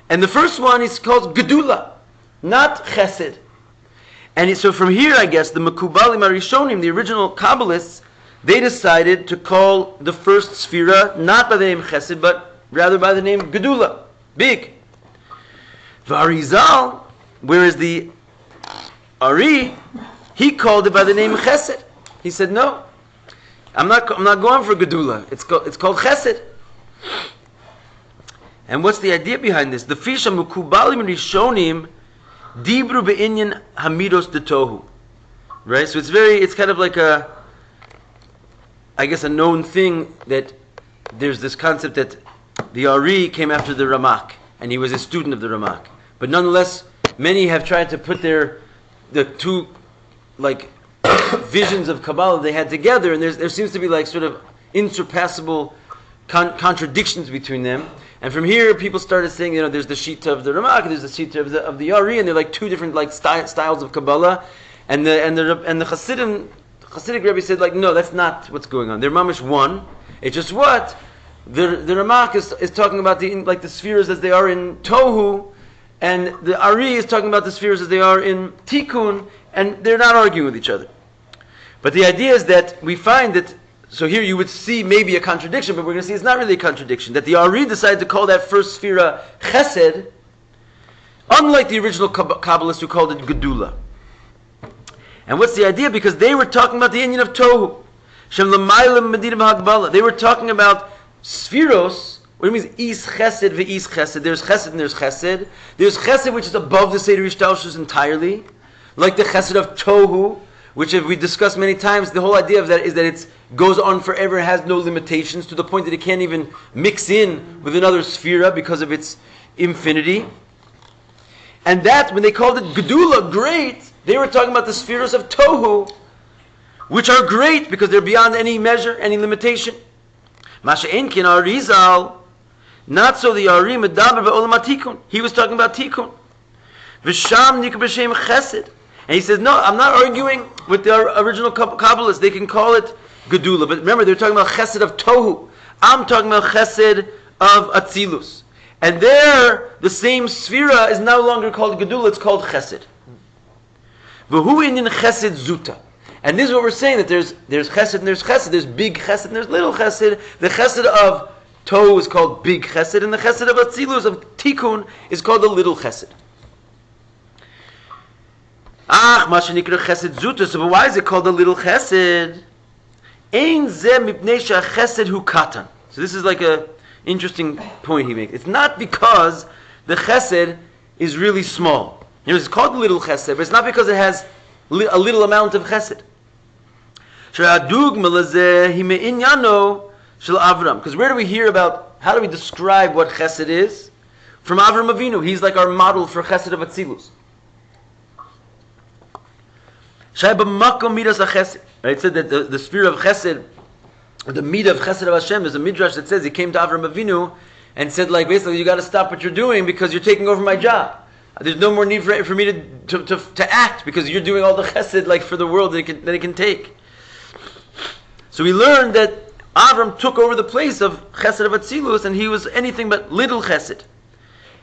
And the first one is called Gadoola, not Chesed. And so from here, I guess, the Mekubalim Arishonim, the original Kabbalists, they decided to call the first Sphira not by the name Chesed, but rather by the name Gadoola, big. Varizal, whereas the Ari, he called it by the name Chesed. He said, no, I'm not going for Gadoola. It's called Chesed. And what's the idea behind this? The Fisha Mukubalim Rishonim Dibru Be'inyan Hamidos de Tohu. Right? So it's kind of like a known thing that there's this concept that the Ari came after the Ramak, and he was a student of the Ramak. But nonetheless, many have tried to put the two visions of Kabbalah they had together, and there seems to be like sort of insurpassable contradictions between them. And from here, people started saying, there's the Shita of the Ramak, and there's the Shita of the Ari, and they're like two different styles of Kabbalah. And the Hasidic Rebbe said, no, that's not what's going on. They're mamish one. It's just what the Ramak is talking about the spheres as they are in Tohu. And the Ari is talking about the spheres as they are in Tikkun, and they're not arguing with each other. But the idea is that we find that, so here you would see maybe a contradiction, but we're going to see it's not really a contradiction, that the Ari decided to call that first sphera Chesed, unlike the original Kabbalists who called it Gadoola. And what's the idea? Because they were talking about the inyan of Tohu. Shem l'maylam medinim ha'gbala. They were talking about spheros. What it means, is chesed ve'is chesed. There's chesed and there's chesed. There's chesed which is above the Seder Yishtalshus entirely, like the chesed of Tohu, which we discussed many times. The whole idea of that is that it goes on forever, has no limitations, to the point that it can't even mix in with another sphera because of its infinity. And that, when they called it Gadoola, great, they were talking about the spheres of Tohu, which are great because they're beyond any measure, any limitation. Masha Enkin Arizal. Not so the Ari Medaber Be'olam HaTikun. He was talking about Tikkun. V'sham nikra b'shem Chesed. And he says, no, I'm not arguing with the original Kabbalists. They can call it Gadoola. But remember, they're talking about Chesed of Tohu. I'm talking about Chesed of Atzilus. And there, the same Sphira is no longer called Gadoola, it's called Chesed. V'hu inyan Chesed Zuta. And this is what we're saying, that there's Chesed and there's Chesed. There's big Chesed and there's little Chesed. The Chesed of Tohu is called big Chesed, and the Chesed of Atzilus, of Tikkun, is called the little Chesed. Mashanikra Chesed Zuta. So why is it called the little Chesed? Ein zeh mipnei she'achesed hu katan. So this is like a interesting point he makes. It's not because the Chesed is really small. It's called the little Chesed, but it's not because it has a little amount of Chesed. She'adugma lezeh hi me'inyano shel Avram. Because where do we hear about, how do we describe what Chesed is? From Avram Avinu. He's like our model for Chesed of Atzilus. Right, it said that the spirit of Chesed, the midah of Chesed of Hashem, there's a midrash that says he came to Avram Avinu and said, like, basically, you got to stop what you're doing because you're taking over my job. There's no more need for me to act because you're doing all the chesed, like, for the world that it can take. So we learned that Avram took over the place of chesed of Atzilus, and he was anything but little chesed.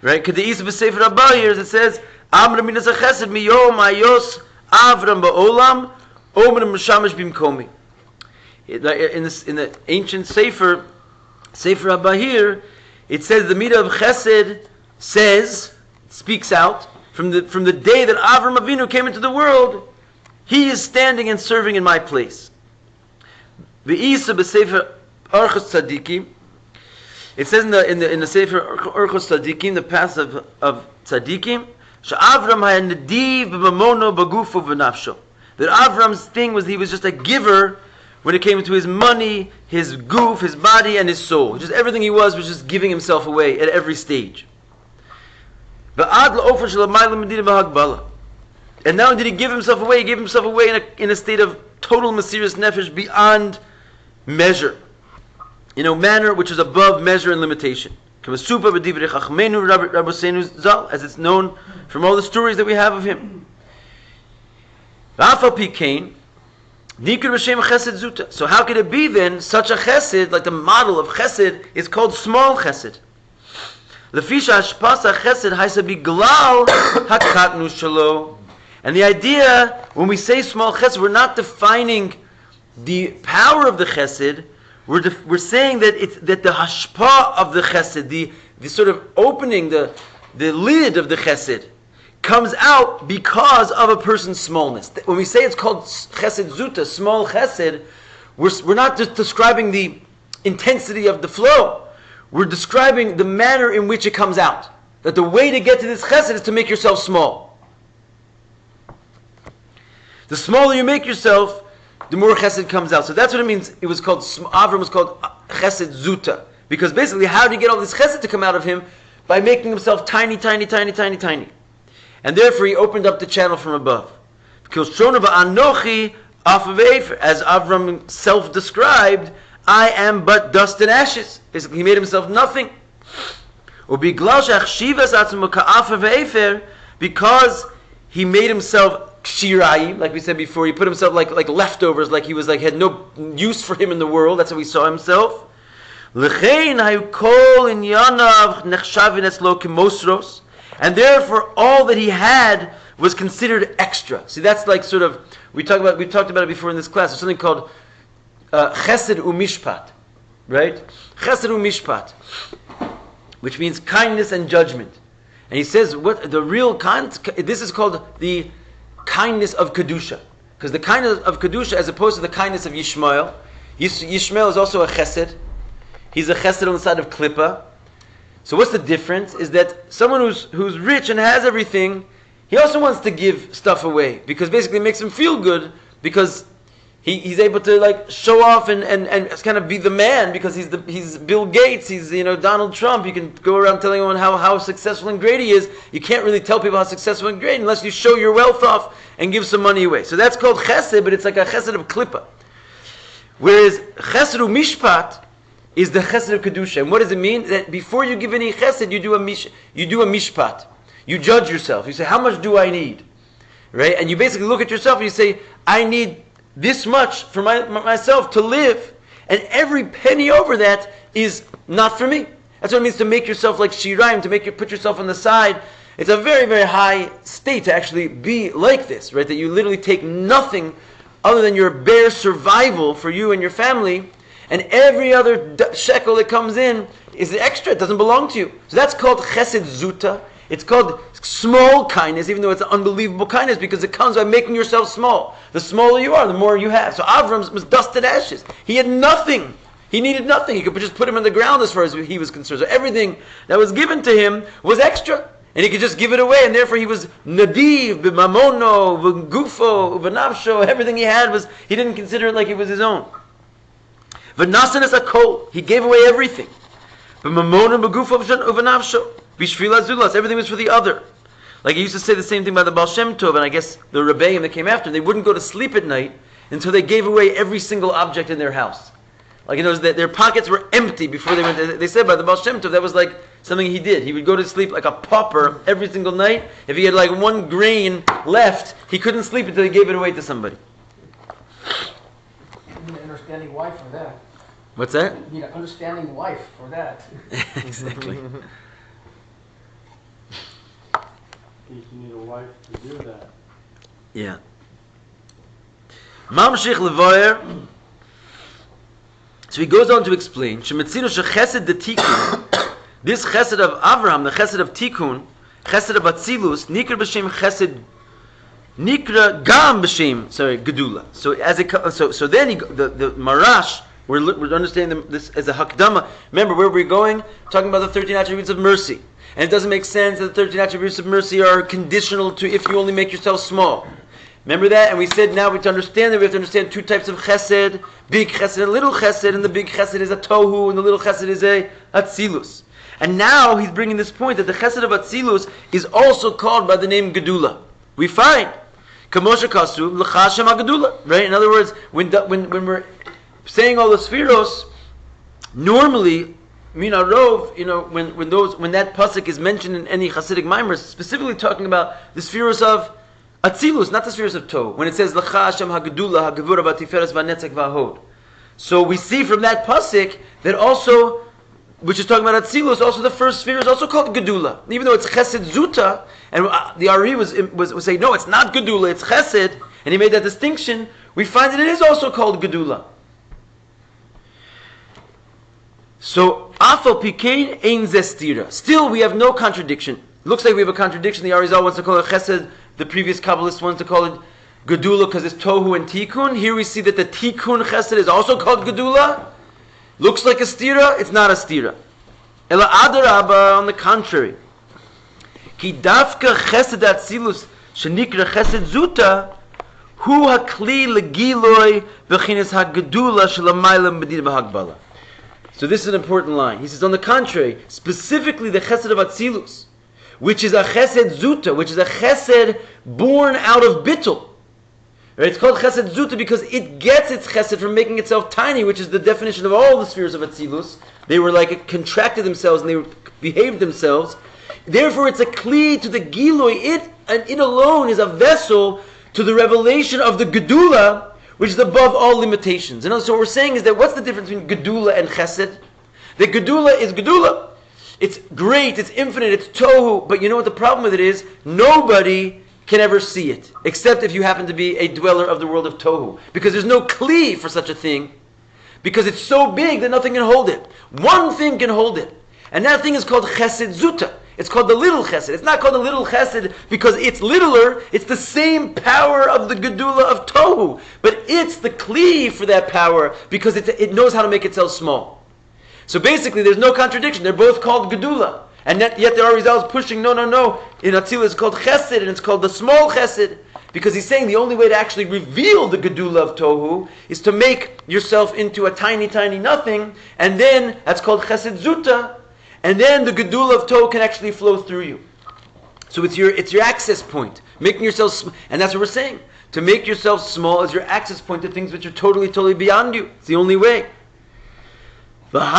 Right? Kedei b'sefer Rabbi here, it says, Avram minas chesed miyom ayos Avram ba'olam omrim mishamish bimkomi. In the ancient Sefer Rabbi here, it says the midah of chesed speaks out from the day that Avram Avinu came into the world, he is standing and serving in my place. Ve'isa b'sefer Orchos Tzadikim, it says in the Sefer Orchos Tzadikim, the path of Tzadikim, she'Avram ha'nediv b'mamono b'gufo v'nafsho. That Avram's thing was he was just a giver when it came to his money, his goof, his body, and his soul. Just everything he was just giving himself away at every stage. And not only did he give himself away, he gave himself away in a state of total mesiras nefesh beyond measure. In a manner which is above measure and limitation. As it's known from all the stories that we have of him. So how could it be then such a chesed, like the model of chesed is called small chesed? And the idea, when we say small chesed, we're not defining the power of the chesed. We're saying that the hashpa of the chesed, the sort of opening, the lid of the chesed, comes out because of a person's smallness. When we say it's called chesed zuta, small chesed, we're not just describing the intensity of the flow. We're describing the manner in which it comes out. That the way to get to this chesed is to make yourself small. The smaller you make yourself, the more chesed comes out. So that's what it means. It was called, Avram was called chesed zuta. Because basically, how did he get all this chesed to come out of him? By making himself tiny, tiny, tiny, tiny, tiny. And therefore he opened up the channel from above. As Avram self-described, I am but dust and ashes. Basically, he made himself nothing. Because he made himself kshirayim, like we said before, he put himself like leftovers, like he was like had no use for him in the world. That's how he saw himself. And therefore, all that he had was considered extra. See, that's like sort of we talked about it before in this class. There's something called chesed umishpat, right? Chesed umishpat, which means kindness and judgment. And he says, what the real this is called the kindness of kedusha, because the kindness of kedusha, as opposed to the kindness of Yishmael, Yishmael is also a chesed. He's a chesed on the side of klippa. So what's the difference? Is that someone who's rich and has everything, he also wants to give stuff away because basically it makes him feel good because he's able to like show off and kind of be the man because he's Bill Gates, he's Donald Trump. You can go around telling everyone how successful and great he is. You can't really tell people how successful and great unless you show your wealth off and give some money away. So that's called chesed, but it's like a chesed of klippa. Whereas chesed mishpat is the chesed of kedusha. And what does it mean? That before you give any chesed, you do a mishpat. You judge yourself. You say, how much do I need? Right? And you basically look at yourself and you say, I need this much for myself to live. And every penny over that is not for me. That's what it means to make yourself like shiraim, to put yourself on the side. It's a very, very high state to actually be like this, right? That you literally take nothing other than your bare survival for you and your family. And every other shekel that comes in is extra. It doesn't belong to you. So that's called chesed zuta. It's called small kindness, even though it's unbelievable kindness, because it comes by making yourself small. The smaller you are, the more you have. So Avram was dust and ashes. He had nothing. He needed nothing. He could just put him in the ground as far as he was concerned. So everything that was given to him was extra. And he could just give it away. And therefore he was nadiv, b'mamono, v'gufo, v'nafsho. Everything he had he didn't consider it like it was his own. V'nasan es hakol. He gave away everything. B'mamono, v'gufo, v'nafsho. B'shvila zulas. Everything was for the other. Like he used to say the same thing by the Baal Shem Tov, and I guess the Rabbi that came after. They wouldn't go to sleep at night until they gave away every single object in their house. Like, their pockets were empty before they went. They said by the Baal Shem Tov, that was like something he did. He would go to sleep like a pauper every single night. If he had like one grain left, he couldn't sleep until he gave it away to somebody. You need an understanding wife for that. What's that? You need an understanding wife for that. Exactly. You need a wife to do that. Yeah. Mamshich levoyer. So he goes on to explain, Shemitzinu shechesed de tikkun, this chesed of Avraham, the chesed of tikkun, chesed of Atzilus, nikra b'shem chesed, nikra gam b'shem, gadoola. So so then the Marash, we're understanding this as a hakdama. Remember where we're going? Talking about the 13 attributes of mercy. And it doesn't make sense that the 13 attributes of mercy are conditional to if you only make yourself small. Remember that? And we said now to understand that we have to understand two types of chesed, big chesed and little chesed, and the big chesed is a tohu, and the little chesed is a atzilus. And now he's bringing this point that the chesed of atzilus is also called by the name gadoola. We find, kamosha kasu, l'chashem gadoola, right? In other words, when we're saying all the spheros, normally, Mina Rov, when that pasuk is mentioned in any Hasidic mimers, specifically talking about the spheros of Atzilus, not the spheres of Toh. When it says L'cha Hashem HaGedula HaGevura V'Tiferes V'Netzek V'Hod. So we see from that pasuk that also, which is talking about Atzilus, also the first sphere is also called Gadoola. Even though it's Chesed Zuta, and the Ari was saying, no, it's not Gadoola, it's Chesed, and he made that distinction, we find that it is also called Gadoola. So, Afal Pikein Ein Zestira. Still, we have no contradiction. Looks like we have a contradiction. The Arizal wants to call it Chesed. The previous Kabbalist wants to call it Gadoola because it's Tohu and Tikkun. Here we see that the Tikkun Chesed is also called Gadoola. Looks like a stira, it's not a stira. Ela adarabba, on the contrary. Ki dafka Chesed Atzilus shenikra Chesed Zuta hu hakli legiloi b'chines hagadula shelamaylam b'din b'hagbala. So this is an important line. He says, on the contrary, specifically the Chesed of Atzilus, which is a Chesed Zuta, which is a Chesed born out of bitul. Right? It's called Chesed Zuta because it gets its Chesed from making itself tiny, which is the definition of all the spheres of Atzilus. They were like, it contracted themselves and they behaved themselves. Therefore, it's a Kli to the Giloi. It alone is a vessel to the revelation of the Gadoola, which is above all limitations. And so what we're saying is that what's the difference between Gadoola and Chesed? The Gadoola is Gadoola. It's great, it's infinite, it's tohu, but you know what the problem with it is? Nobody can ever see it, except if you happen to be a dweller of the world of tohu. Because there's no kli for such a thing, because it's so big that nothing can hold it. One thing can hold it, and that thing is called Chesed Zuta. It's called the little Chesed. It's not called the little Chesed because it's littler, it's the same power of the Gadoola of tohu, but it's the kli for that power because it knows how to make itself small. So basically, there's no contradiction. They're both called Gadoola. And yet there are results pushing, no. In Atzilus it's called Chesed, and it's called the small Chesed. Because he's saying the only way to actually reveal the Gadoola of Tohu is to make yourself into a tiny, tiny nothing. And then, that's called Chesed Zuta. And then the Gadoola of Tohu can actually flow through you. So it's your access point. Making yourself, and that's what we're saying. To make yourself small is your access point to things which are totally, totally beyond you. It's the only way. Which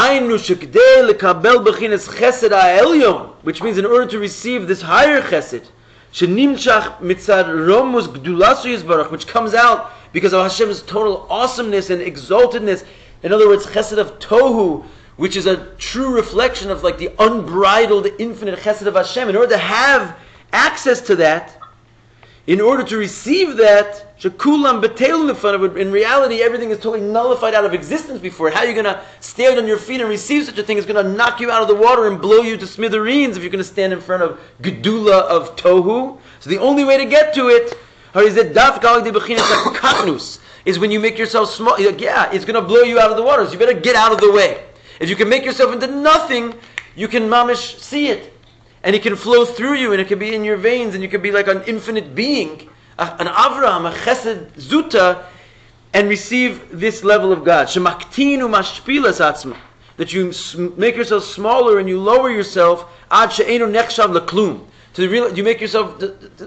means in order to receive this higher chesed, which comes out because of Hashem's total awesomeness and exaltedness. In other words, chesed of tohu, which is a true reflection of like the unbridled, infinite chesed of Hashem. In order to have access to that, in order to receive that, in reality, everything is totally nullified out of existence before it. How are you going to stand on your feet and receive such a thing? It's going to knock you out of the water and blow you to smithereens if you're going to stand in front of Gadoola of Tohu. So the only way to get to it is when you make yourself small. Yeah, it's going to blow you out of the water, so you better get out of the way. If you can make yourself into nothing, you can mamish see it. And it can flow through you, and it can be in your veins, and you can be like an infinite being, an Avraham, a Chesed Zuta, and receive this level of God. Shemaktinu mashpilas atzma, that you make yourself smaller and you lower yourself. Ad she'enu nechshav leklum, you make yourself,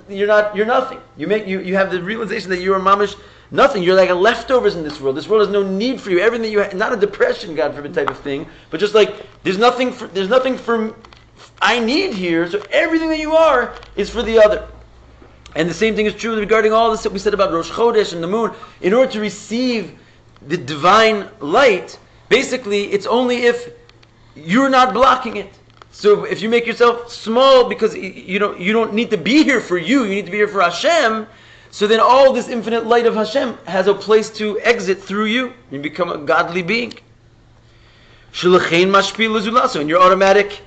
you're nothing. You have the realization that you are mamish Nothing. You're like a leftovers in this world. This world has no need for you. Everything that you have, not a depression, God forbid, type of thing, but just like there's nothing for I need here. So everything that you are is for the other. And the same thing is true regarding all this that we said about Rosh Chodesh and the moon. In order to receive the divine light, basically it's only if you're not blocking it. So if you make yourself small because you don't need to be here for you need to be here for Hashem, so then all this infinite light of Hashem has a place to exit through you. You become a godly being. And your automatic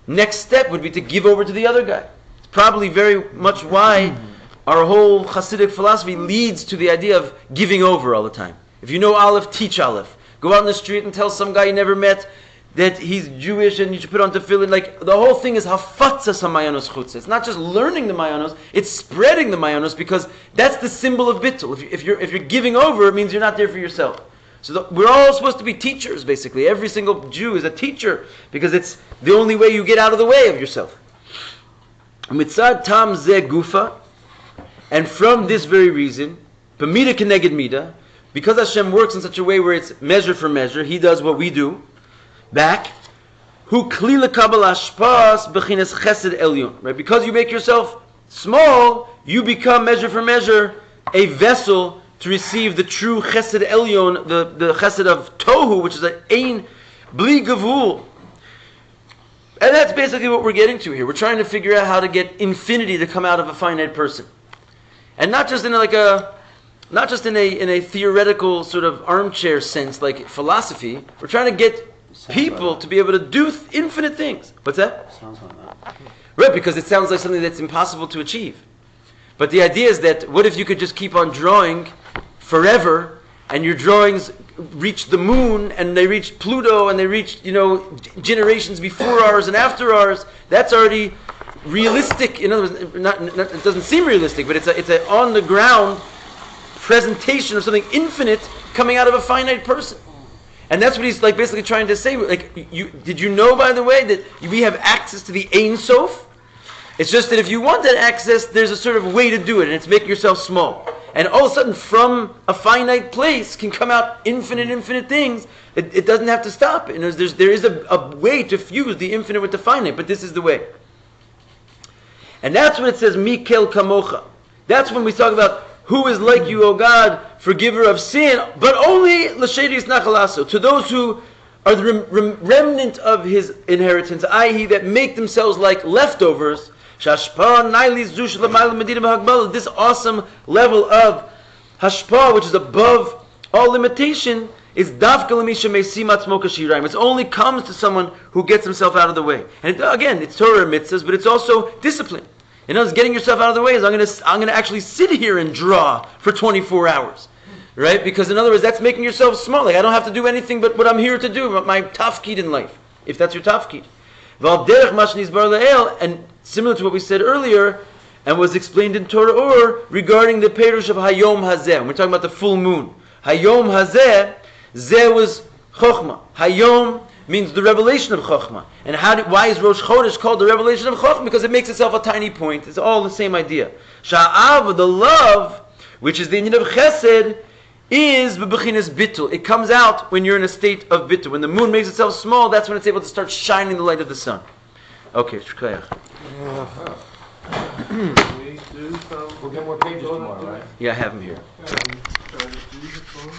next step would be to give over to the other guy. It's probably very much why our whole Hasidic philosophy leads to the idea of giving over all the time. If you know Aleph, teach Aleph. Go out in the street and tell some guy you never met that he's Jewish and you should put on tefillin. Like, the whole thing is hafatzas hamayanos chutzah. It's not just learning the mayanos, it's spreading the mayanos, because that's the symbol of bitul. If you're giving over, it means you're not there for yourself. So we're all supposed to be teachers, basically. Every single Jew is a teacher, because it's the only way you get out of the way of yourself. Mitzad tam zeh gufa, and from this very reason, b'mida keneged mida, because Hashem works in such a way where it's measure for measure, He does what we do back. Hu kli lekabel hashpas b'chines chesed elyon. Right? Because you make yourself small, you become measure for measure a vessel to receive the true chesed elyon, the chesed of tohu, which is an ein bli gavul. And that's basically what we're getting to here. We're trying to figure out how to get infinity to come out of a finite person, and not just in a theoretical sort of armchair sense like philosophy. We're trying to get people to be able to do infinite things. What's that? Sounds like that. Right, because it sounds like something that's impossible to achieve. But the idea is that what if you could just keep on drawing forever, and your drawings reach the moon, and they reach Pluto, and they reach, generations before ours and after ours. That's already realistic. In other words, not it doesn't seem realistic, but it's a on the ground presentation of something infinite coming out of a finite person. And that's what he's like basically trying to say. Like, did you know, by the way, that we have access to the Ein Sof? It's just that if you want that access, there's a sort of way to do it, and it's make yourself small. And all of a sudden, from a finite place can come out infinite things. It doesn't have to stop. And there is a way to fuse the infinite with the finite, but this is the way. And that's when it says, Mikel Kamocha. That's when we talk about who is like you, O God, forgiver of sin, but only l'sheiris nachalaso, to those who are the remnant of His inheritance, i.e. that make themselves like leftovers. This awesome level of hashpa, which is above all limitation, is dafka l'misha mesim atzmo kashirayim. It only comes to someone who gets himself out of the way. And again, it's Torah and mitzvahs, but it's also discipline. In other words, getting yourself out of the way is I'm going to actually sit here and draw for 24 hours. Right? Because in other words, that's making yourself small. Like, I don't have to do anything but what I'm here to do, my tafkid in life, if that's your tafkid. And similar to what we said earlier, and was explained in Torah Or regarding the Perush of Hayom Hazeh. We're talking about the full moon. Hayom Hazeh, Zeh was Chokhmah. Hayom means the revelation of Chokhmah. And why is Rosh Chodesh called the revelation of Chokhmah? Because it makes itself a tiny point. It's all the same idea. Sha'av, the love, which is the union of Chesed, is b'bechinas bitul. It comes out when you're in a state of bitul. When the moon makes itself small, that's when it's able to start shining the light of the sun. Okay, shkoyach. We do some. We'll get more pages tomorrow, right? Yeah, I have them here. Try to do the phone.